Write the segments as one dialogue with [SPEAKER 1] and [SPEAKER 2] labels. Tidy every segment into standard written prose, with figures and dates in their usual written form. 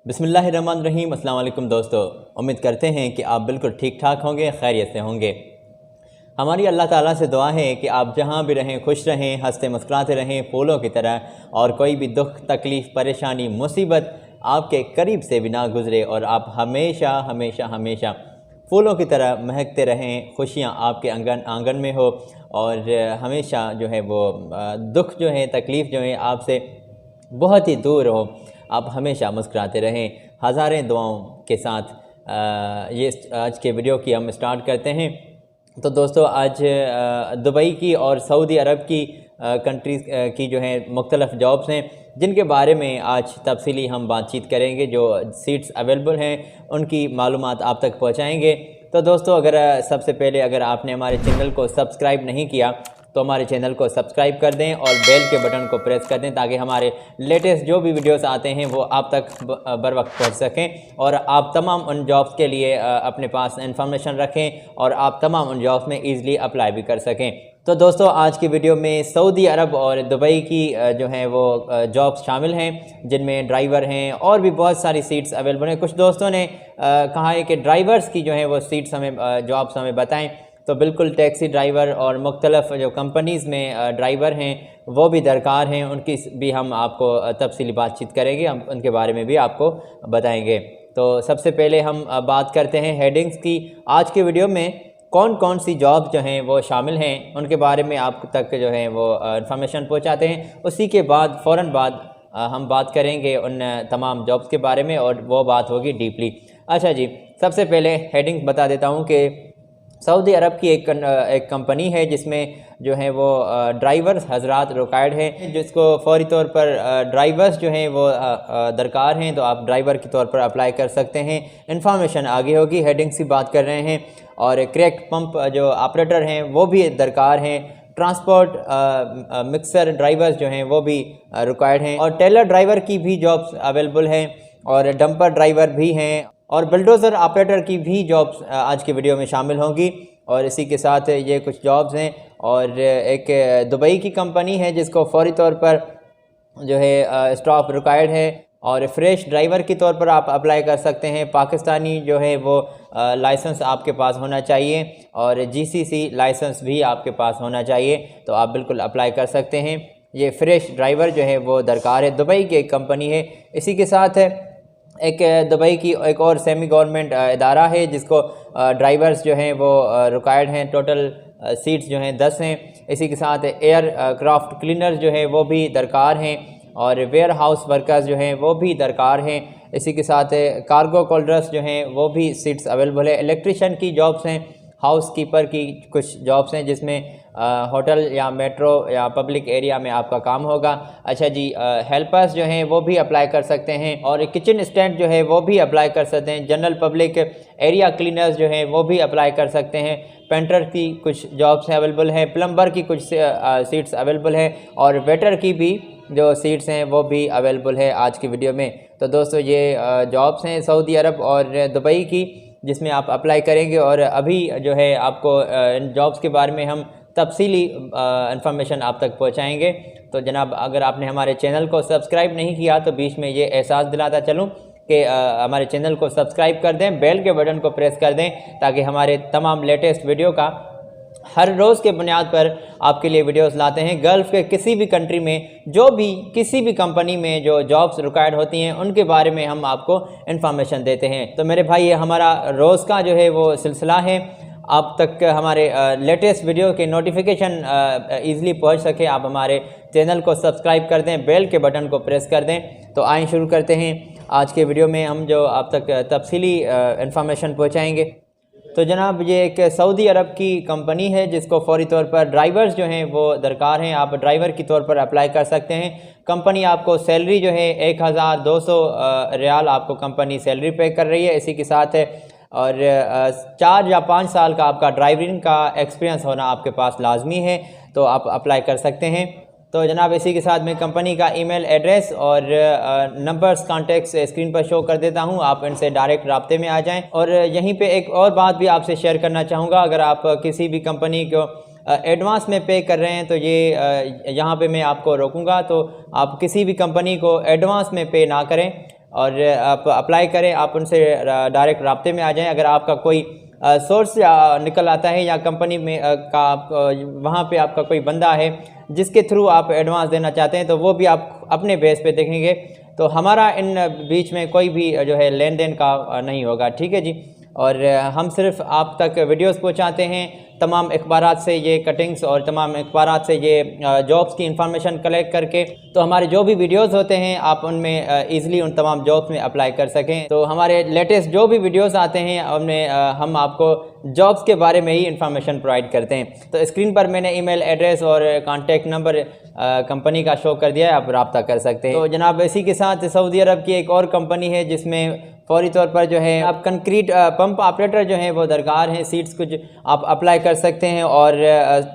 [SPEAKER 1] बिस्मिल्लाहिर्रहमानिर्रहीम। अस्सलाम वालेकुम दोस्तों, उम्मीद करते हैं कि आप बिल्कुल ठीक ठाक होंगे, खैरियत से होंगे। हमारी अल्लाह ताला से दुआ है कि आप जहाँ भी रहें खुश रहें, हंसते मुस्कुराते रहें फूलों की तरह, और कोई भी दुख तकलीफ़ परेशानी मुसीबत आपके करीब से भी ना गुज़रे और आप हमेशा हमेशा हमेशा फूलों की तरह महकते रहें, खुशियाँ आपके आंगन में हो और हमेशा जो है वो दुख जो है तकलीफ़ जो है आपसे बहुत ही दूर हो। आप हमेशा मुस्कुराते रहें। हज़ारें दुआओं के साथ ये आज के वीडियो की हम स्टार्ट करते हैं। तो दोस्तों, आज दुबई की और सऊदी अरब की कंट्रीज़ की जो है मुख्तलिफ़ जॉब्स हैं, जिनके बारे में आज तफसीली हम बातचीत करेंगे। जो सीट्स अवेलेबल हैं उनकी मालूमात आप तक पहुँचाएँगे। तो दोस्तों, अगर सबसे पहले अगर आपने हमारे चैनल को सब्सक्राइब नहीं किया तो हमारे चैनल को सब्सक्राइब कर दें और बेल के बटन को प्रेस कर दें, ताकि हमारे लेटेस्ट जो भी वीडियोस आते हैं वो आप तक बर वक्त पहुँच सकें और आप तमाम उन जॉब्स के लिए अपने पास इंफॉर्मेशन रखें और आप तमाम उन जॉब्स में ईज़िली अप्लाई भी कर सकें। तो दोस्तों, आज की वीडियो में सऊदी अरब और दुबई की जो है वो जॉब्स शामिल हैं, जिनमें ड्राइवर हैं और भी बहुत सारी सीट्स अवेलेबल हैं। कुछ दोस्तों ने कहा है कि ड्राइवर्स की जो है वो सीट्स हमें जॉब्स हमें बताएं। तो बिल्कुल टैक्सी ड्राइवर और मुख्तलिफ़ जो कंपनीज़ में ड्राइवर हैं वो भी दरकार हैं, उनकी भी हम आपको तफसीली बातचीत करेंगे, हम उनके बारे में भी आपको बताएंगे। तो सबसे पहले हम बात करते हैं हेडिंग्स की। आज के वीडियो में कौन कौन सी जॉब जो हैं वो शामिल हैं उनके बारे में आप तक जो है वो इंफॉर्मेशन पहुंचाते हैं। उसी के बाद फ़ौरन बाद हम बात करेंगे उन तमाम जॉब्स के बारे में और वो बात होगी डीपली। अच्छा जी, सबसे पहले हेडिंग्स बता देता हूँ कि सऊदी अरब की एक कंपनी है जिसमें जो है वो ड्राइवर्स हजरात रिक्वायर्ड हैं, जिसको फौरी तौर पर ड्राइवर्स जो हैं वो दरकार हैं। तो आप ड्राइवर के तौर पर अप्लाई कर सकते हैं। इन्फॉर्मेशन आगे होगी। हेडिंग्स की बात कर रहे हैं। और क्रैक पंप जो ऑपरेटर हैं वो भी दरकार हैं। ट्रांसपोर्ट मिक्सर ड्राइवर्स जो हैं वो भी रिक्वायर्ड हैं, और टेलर ड्राइवर की भी जॉब्स अवेलेबल हैं, और डंपर ड्राइवर भी हैं, और बुलडोज़र ऑपरेटर की भी जॉब्स आज की वीडियो में शामिल होंगी। और इसी के साथ ये कुछ जॉब्स हैं। और एक दुबई की कंपनी है जिसको फौरी तौर पर जो है स्टाफ रिक्वायर्ड है, और फ्रेश ड्राइवर के तौर पर आप अप्लाई कर सकते हैं। पाकिस्तानी जो है वो लाइसेंस आपके पास होना चाहिए, और जीसीसी लाइसेंस भी आपके पास होना चाहिए। तो आप बिल्कुल अप्लाई कर सकते हैं। ये फ्रेश ड्राइवर जो है वो दरकार है। दुबई की एक कंपनी है। इसी के साथ एक दुबई की एक और सेमी गवर्नमेंट इदारा है जिसको ड्राइवर्स जो हैं वो रिक्वायर्ड हैं। टोटल सीट्स जो हैं 10 हैं। इसी के साथ एयर क्राफ्ट क्लीनर्स जो है वो भी दरकार हैं, और वेयर हाउस वर्कर्स जो हैं वो भी दरकार हैं। इसी के साथ कार्गो होल्डर्स जो हैं वो भी सीट्स अवेलेबल है। इलेक्ट्रिशियन की जॉब्स हैं। हाउस कीपर की कुछ जॉब्स हैं जिसमें होटल या मेट्रो या पब्लिक एरिया में आपका काम होगा। अच्छा जी, हेल्पर्स जो हैं वो भी अप्लाई कर सकते हैं, और किचन स्टैंड जो है वो भी अप्लाई कर सकते हैं। जनरल पब्लिक एरिया क्लीनर्स जो हैं वो भी अप्लाई कर सकते हैं। पेंटर की कुछ जॉब्स अवेलेबल हैं। प्लम्बर की कुछ सीट्स अवेलेबल हैं, और वेटर की भी जो सीट्स हैं वो भी अवेलेबल है आज की वीडियो में। तो दोस्तों, ये जॉब्स हैं सऊदी अरब और दुबई की, जिसमें आप अप्लाई करेंगे। और अभी जो है आपको इन जॉब्स के बारे में हम तफसीली इंफॉर्मेशन आप तक पहुंचाएंगे। तो जनाब, अगर आपने हमारे चैनल को सब्सक्राइब नहीं किया तो बीच में ये एहसास दिलाता चलूँ कि हमारे चैनल को सब्सक्राइब कर दें, बेल के बटन को प्रेस कर दें, ताकि हमारे तमाम लेटेस्ट वीडियो का हर रोज़ के बुनियाद पर आपके लिए वीडियोस लाते हैं। गल्फ़ के किसी भी कंट्री में जो भी किसी भी कंपनी में जो जॉब्स रिक्वायर्ड होती हैं उनके बारे में हम आपको इन्फॉर्मेशन देते हैं। तो मेरे भाई, ये हमारा रोज़ का जो है वो सिलसिला है। आप तक हमारे लेटेस्ट वीडियो के नोटिफिकेशन ईज़िली पहुंच सके, आप हमारे चैनल को सब्सक्राइब कर दें, बेल के बटन को प्रेस कर दें। तो आइए शुरू करते हैं। आज के वीडियो में हम जो आप तक तफसीली इन्फॉर्मेशन पहुंचाएंगे। तो जनाब, ये एक सऊदी अरब की कंपनी है जिसको फौरी तौर पर ड्राइवर्स जो हैं वो दरकार हैं। आप ड्राइवर के तौर पर अप्लाई कर सकते हैं। कंपनी आपको सैलरी जो है 1200 रियाल आपको कंपनी सैलरी पे कर रही है। इसी के साथ और 4 या 5 साल का आपका ड्राइविंग का एक्सपीरियंस होना आपके पास लाजमी है, तो आप अप्लाई कर सकते हैं। तो जनाब, इसी के साथ मैं कंपनी का ईमेल एड्रेस और नंबर्स कॉन्टेक्ट्स स्क्रीन पर शो कर देता हूं, आप इनसे डायरेक्ट राब्ते में आ जाएं। और यहीं पे एक और बात भी आपसे शेयर करना चाहूँगा। अगर आप किसी भी कंपनी को एडवांस में पे कर रहे हैं तो ये यहाँ पे मैं आपको रोकूंगा। तो आप किसी भी कंपनी को एडवांस में पे ना करें। और आप अप्लाई करें, आप उनसे डायरेक्ट राब्ते में आ जाएं। अगर आपका कोई सोर्स निकल आता है या कंपनी में वहाँ पे आपका कोई बंदा है जिसके थ्रू आप एडवांस देना चाहते हैं, तो वो भी आप अपने बेस पे देखेंगे। तो हमारा इन बीच में कोई भी जो है लेन देन का नहीं होगा, ठीक है जी। और हम सिर्फ आप तक वीडियोस पहुंचाते हैं, तमाम अखबारात से ये कटिंग्स और तमाम अखबारात से ये जॉब्स की इंफॉर्मेशन कलेक्ट करके, तो हमारे जो भी वीडियोस होते हैं आप उनमें ईज़िली उन तमाम जॉब्स में अप्लाई कर सकें। तो हमारे लेटेस्ट जो भी वीडियोस आते हैं उनमें हम आपको जॉब्स के बारे में ही इंफॉर्मेशन प्रोवाइड करते हैं। तो स्क्रीन पर मैंने ईमेल एड्रेस और कॉन्टैक्ट नंबर कंपनी का शो कर दिया है, आप रब्ता कर सकते हैं। तो जनाब इसी के साथ सऊदी अरब की एक और कंपनी है जिसमें फौरी तौर पर जो है आप कंक्रीट पंप ऑपरेटर जो है वो दरकार हैं। सीट्स कुछ आप अप्लाई कर सकते हैं और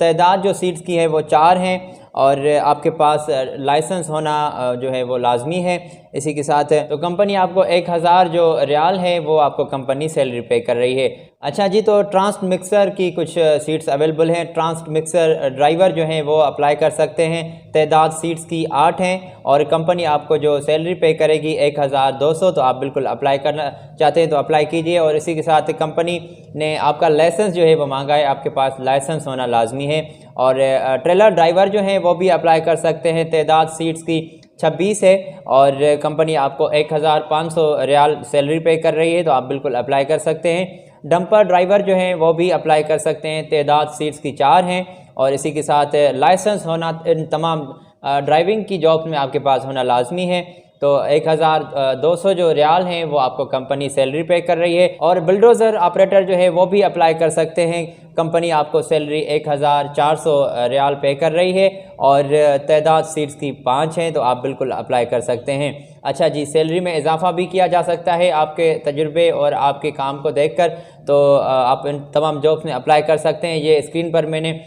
[SPEAKER 1] तादाद जो सीट्स की है वो 4 हैं और आपके पास लाइसेंस होना जो है वो लाजमी है। इसी के साथ तो कंपनी आपको 1000 जो रियाल है वो आपको कंपनी सैलरी पे कर रही है। अच्छा जी, तो ट्रांस मिक्सर की कुछ सीट्स अवेलेबल हैं। ट्रांस मिक्सर ड्राइवर जो हैं वो अप्लाई कर सकते हैं। तादाद सीट्स की 8 हैं और कंपनी आपको जो सैलरी पे करेगी 1200। तो आप बिल्कुल अप्लाई करना चाहते हैं तो अप्लाई कीजिए। और इसी के साथ कंपनी ने आपका लाइसेंस जो है वो मांगा है, आपके पास लाइसेंस होना लाजमी है। और ट्रेलर ड्राइवर जो हैं वो भी अप्लाई कर सकते हैं। तादाद सीट्स की 26 है और कंपनी आपको 1500 रियाल सैलरी पे कर रही है, तो आप बिल्कुल अप्लाई कर सकते हैं। डंपर ड्राइवर जो हैं वो भी अप्लाई कर सकते हैं। तादाद सीट्स की 4 हैं और इसी के साथ लाइसेंस होना इन तमाम ड्राइविंग की जॉब में आपके पास होना लाजमी है। तो 1200 जो रियाल हैं वो आपको कंपनी सैलरी पे कर रही है। और बुलडोज़र ऑपरेटर जो है वो भी अप्लाई कर सकते हैं। कंपनी आपको सैलरी 1400 रियाल पे कर रही है और तादाद सीट्स की 5 हैं, तो आप बिल्कुल अप्लाई कर सकते हैं। अच्छा जी, सैलरी में इजाफा भी किया जा सकता है आपके तजुर्बे और आपके काम को देखकर, तो आप इन तमाम जॉब्स में अप्लाई कर सकते हैं। ये स्क्रीन पर मैंने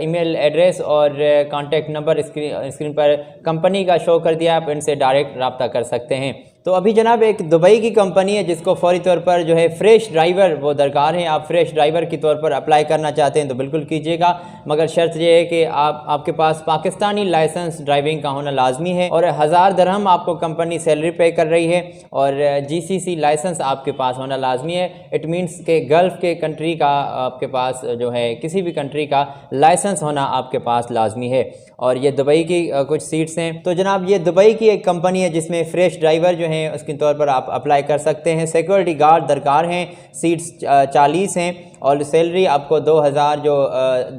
[SPEAKER 1] ईमेल एड्रेस और कांटेक्ट नंबर स्क्रीन पर कंपनी का शो कर दिया, आप इनसे डायरेक्ट रब्ता कर सकते हैं। तो अभी जनाब एक दुबई की कंपनी है जिसको फौरी तौर पर जो है फ्रेश ड्राइवर वो दरकार हैं। आप फ्रेश ड्राइवर के तौर पर अप्लाई करना चाहते हैं तो बिल्कुल कीजिएगा, मगर शर्त ये है कि आपके पास पाकिस्तानी लाइसेंस ड्राइविंग का होना लाजमी है। और 1000 दिरहम आपको कंपनी सैलरी पे कर रही है और GCC लाइसेंस आपके पास होना लाजमी है। इट मीन्स के गल्फ़ के कंट्री का आपके पास जो है किसी भी कंट्री का लाइसेंस होना आपके पास लाजमी है। और ये दुबई की कुछ सीट्स हैं। तो जनाब ये दुबई की एक कंपनी है जिसमें फ्रेश ड्राइवर जो हैं उसके तौर पर आप अप्लाई कर सकते हैं। सिक्योरिटी गार्ड दरकार हैं, सीट्स 40 हैं और सैलरी आपको 2000 जो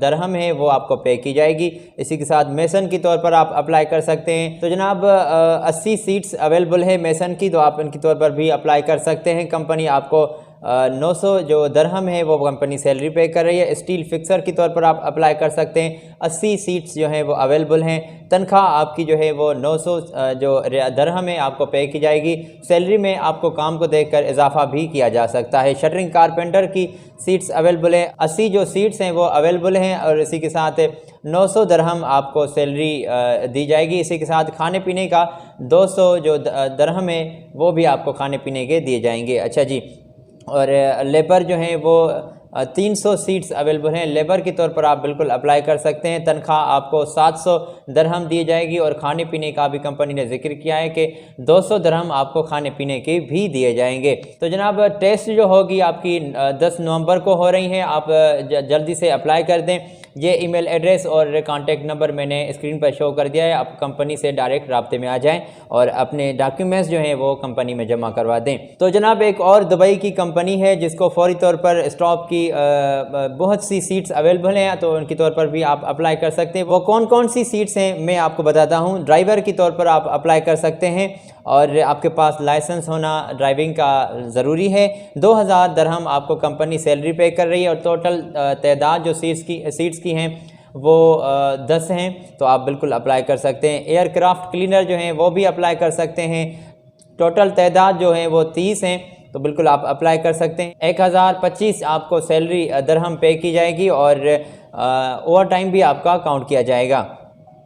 [SPEAKER 1] दरहम है वो आपको पे की जाएगी। इसी के साथ मेसन के तौर पर आप अप्लाई कर सकते हैं। तो जनाब 80 सीट्स अवेलेबल है मेसन की, तो आप इनके तौर पर भी अप्लाई कर सकते हैं। कंपनी आपको 900 जो दरहम है वो कंपनी सैलरी पे कर रही है। स्टील फिक्सर के तौर पर आप अप्लाई कर सकते हैं। 80 सीट्स जो हैं वो अवेलेबल हैं। तनख्वाह आपकी जो है वो 900 जो दरहम है आपको पे की जाएगी। सैलरी में आपको काम को देखकर इजाफा भी किया जा सकता है। शटरिंग कारपेंटर की सीट्स अवेलेबल है। 80 जो सीट्स हैं वो अवेलेबल हैं और इसी के साथ 900 दरहम आपको सैलरी दी जाएगी। इसी के साथ खाने पीने का 200 जो दरहम है वो भी आपको खाने पीने के दिए जाएंगे। अच्छा जी, और लेबर जो हैं वो 300 सीट्स अवेलेबल हैं। लेबर के तौर पर आप बिल्कुल अप्लाई कर सकते हैं। तनख्वाह आपको 700 दरहम दी जाएगी और खाने पीने का भी कंपनी ने जिक्र किया है कि 200 दरहम आपको खाने पीने के भी दिए जाएंगे। तो जनाब टेस्ट जो होगी आपकी 10 नवंबर को हो रही हैं, आप जल्दी से अप्लाई कर दें। ये ईमेल एड्रेस और कांटेक्ट नंबर मैंने स्क्रीन पर शो कर दिया है। आप कंपनी से डायरेक्ट राब्ते में आ जाएं और अपने डॉक्यूमेंट्स जो हैं वो कंपनी में जमा करवा दें। तो जनाब एक और दुबई की कंपनी है जिसको फौरी तौर पर स्टॉप की बहुत सी सीट्स अवेलेबल हैं, तो उनके तौर पर भी आप अप्लाई कर सकते हैं। वो कौन कौन सी सीट्स हैं मैं आपको बताता हूँ। ड्राइवर के तौर पर आप अप्लाई कर सकते हैं और आपके पास लाइसेंस होना ड्राइविंग का ज़रूरी है। 2000 दरहम आपको कंपनी सैलरी पे कर रही है और टोटल तादाद जो सीट्स की हैं वो 10 हैं, तो आप बिल्कुल अप्लाई कर सकते हैं। एयरक्राफ्ट क्लीनर जो हैं वो भी अप्लाई कर सकते हैं। टोटल तादाद जो है वो 30 हैं, तो बिल्कुल आप अप्लाई कर सकते हैं। 1025 आपको सैलरी दरहम पे की जाएगी और ओवर टाइम भी आपका काउंट किया जाएगा।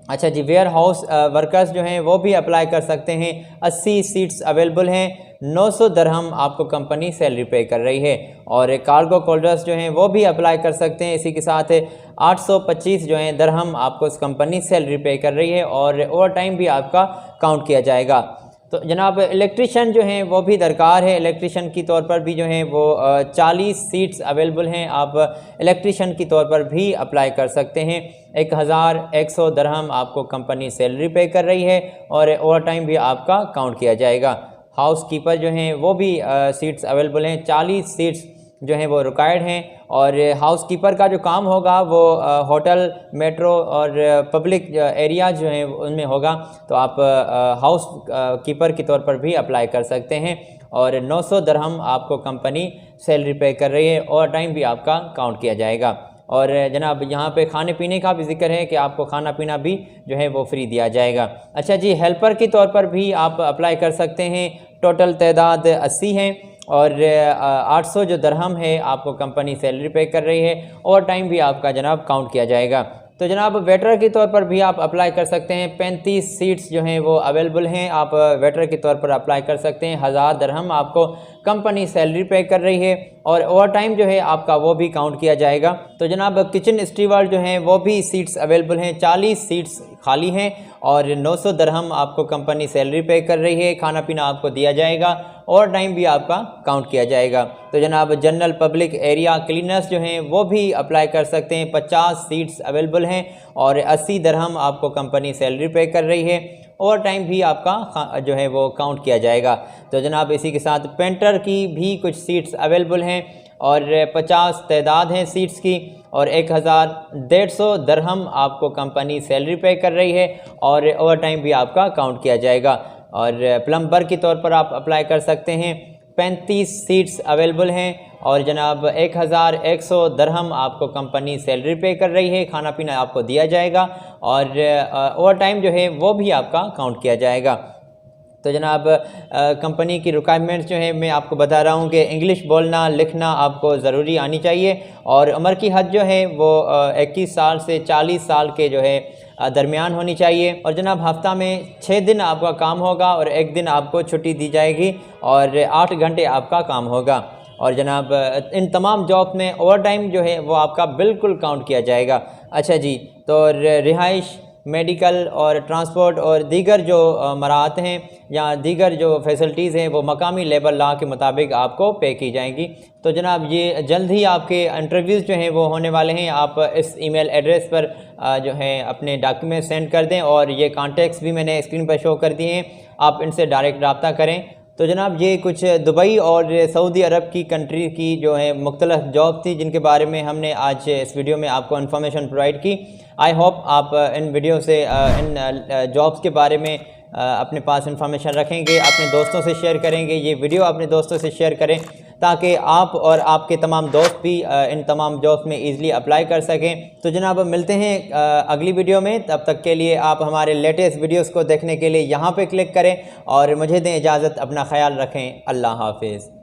[SPEAKER 1] अच्छा जी, वेयर हाउस वर्कर्स जो हैं वो भी अप्लाई कर सकते हैं। 80 सीट्स अवेलेबल हैं। 900 दरहम आपको कंपनी सैलरी पे कर रही है और कार्गो होल्डर्स जो हैं वो भी अप्लाई कर सकते हैं। इसी के साथ 825 जो हैं दरहम आपको इस कंपनी सैलरी पे कर रही है और ओवर टाइम भी आपका काउंट किया जाएगा। तो जनाब इलेक्ट्रिशियन जो हैं वो भी दरकार है। इलेक्ट्रिशियन की तौर पर भी जो हैं वो 40 सीट्स अवेलेबल हैं। आप इलेक्ट्रिशियन की तौर पर भी अप्लाई कर सकते हैं। 1100 दरहम आपको कंपनी सैलरी पे कर रही है और ओवर टाइम भी आपका काउंट किया जाएगा। हाउस कीपर जो हैं वो भी सीट्स अवेलेबल हैं। 40 सीट्स जो हैं वो रिक्वायर्ड हैं और हाउस कीपर का जो काम होगा वो होटल, मेट्रो और पब्लिक एरिया जो हैं उनमें होगा। तो आप हाउस कीपर के तौर पर भी अप्लाई कर सकते हैं और 900 दरहम आपको कंपनी सैलरी पे कर रही है। ओवर टाइम भी आपका काउंट किया जाएगा। और जनाब यहाँ पे खाने पीने का भी जिक्र है कि आपको खाना पीना भी जो है वो फ्री दिया जाएगा। अच्छा जी, हेल्पर के तौर पर भी आप अप्लाई कर सकते हैं। टोटल तादाद 80 हैं और 800 जो दरहम है आपको कंपनी सैलरी पे कर रही है। ओवर टाइम भी आपका जनाब काउंट किया जाएगा। तो जनाब वेटर के तौर पर भी आप अप्लाई कर सकते हैं। 35 सीट्स जो हैं वो अवेलेबल हैं। आप वेटर के तौर पर अप्लाई कर सकते हैं। 1000 दरहम आपको कंपनी सैलरी पे कर रही है और ओवर टाइम जो है आपका वो भी काउंट किया जाएगा। तो जनाब किचन स्टीवर्ड जो हैं वो भी सीट्स अवेलेबल हैं। 40 सीट्स खाली हैं और 900 दरहम आपको कंपनी सैलरी पे कर रही है। खाना पीना आपको दिया जाएगा, ओवर टाइम भी आपका काउंट किया जाएगा। तो जनाब जनरल पब्लिक एरिया क्लीनर्स जो हैं वो भी अप्लाई कर सकते हैं। 50 सीट्स अवेलेबल हैं और 80 दरहम आपको कंपनी सैलरी पे कर रही है। ओवर टाइम भी आपका जो है वो काउंट किया जाएगा। तो जनाब इसी के साथ पेंटर की भी कुछ सीट्स अवेलेबल हैं और 50 तादाद हैं सीट्स की और 1150 दरहम आपको कंपनी सैलरी पे कर रही है और ओवर टाइम भी आपका काउंट किया जाएगा। और प्लम्बर के तौर पर आप अप्लाई कर सकते हैं। 35 सीट्स अवेलेबल हैं और जनाब 1100 दरहम आपको कंपनी सैलरी पे कर रही है। खाना पीना आपको दिया जाएगा और ओवर टाइम जो है वो भी आपका काउंट किया जाएगा। तो जनाब कंपनी की रिक्वायरमेंट्स जो है मैं आपको बता रहा हूँ कि इंग्लिश बोलना लिखना आपको ज़रूरी आनी चाहिए और उम्र की हद जो है वो 21 साल से 40 साल के जो है दरमियान होनी चाहिए। और जनाब हफ्ता में 6 दिन आपका काम होगा और 1 दिन आपको छुट्टी दी जाएगी और 8 घंटे आपका काम होगा। और जनाब इन तमाम जॉब में ओवर टाइम जो है वो आपका बिल्कुल काउंट किया जाएगा। अच्छा जी, तो रिहाइश, मेडिकल और ट्रांसपोर्ट और दीगर जो मराहत हैं या दीगर जो फैसिलिटीज़ हैं वो मकामी लेबर लॉ के मुताबिक आपको पे की जाएंगी। तो जनाब ये जल्द ही आपके इंटरव्यूज़ जो हैं वो होने वाले हैं। आप इस ईमेल एड्रेस पर जो है अपने डॉक्यूमेंट सेंड कर दें और ये कॉन्टैक्ट्स भी मैंने स्क्रीन पर शो कर दिए हैं, आप इनसे डायरेक्ट रब्ता करें। तो जनाब ये कुछ दुबई और सऊदी अरब की कंट्री की जो है मुख्तलिफ जॉब थी जिनके बारे में हमने आज इस वीडियो में आपको इन्फॉर्मेशन प्रोवाइड की। आई होप आप इन वीडियो से इन जॉब्स के बारे में अपने पास इंफॉर्मेशन रखेंगे, अपने दोस्तों से शेयर करेंगे। ये वीडियो अपने दोस्तों से शेयर करें ताकि आप और आपके तमाम दोस्त भी इन तमाम जॉब्स में ईज़िली अप्लाई कर सकें। तो जनाब मिलते हैं अगली वीडियो में। तब तक के लिए आप हमारे लेटेस्ट वीडियोस को देखने के लिए यहाँ पे क्लिक करें और मुझे दें इजाज़त। अपना ख्याल रखें। अल्लाह हाफिज़।